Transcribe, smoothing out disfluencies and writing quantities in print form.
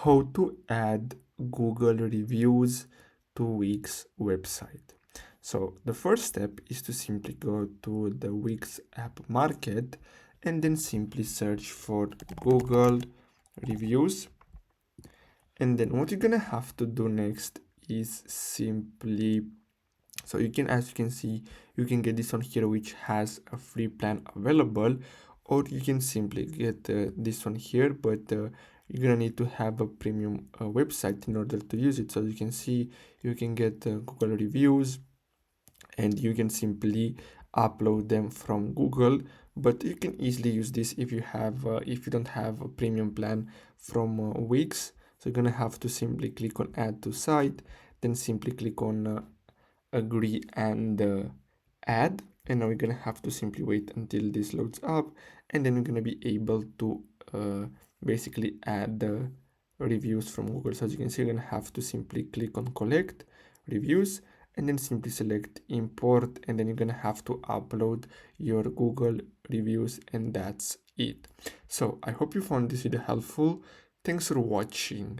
how to add Google reviews to Wix website. So the first step is to simply go to the Wix app market and then simply search for Google reviews. And then what you're gonna have to do next is simply, so you can, as you can see, you can get this one here which has a free plan available, or you can simply get this one here, but you're gonna need to have a premium website in order to use it. So you can see you can get Google reviews and you can simply upload them from Google, but you can easily use this if you have if you don't have a premium plan from Wix. So you're gonna have to simply click on add to site, then simply click on agree and add, and now we're gonna have to simply wait until this loads up, and then we're gonna be able to basically add the reviews from Google. So as you can see, you're gonna have to simply click on collect reviews and then simply select import, and then you're gonna have to upload your Google reviews, and that's it. So I hope you found this video helpful. Thanks for watching.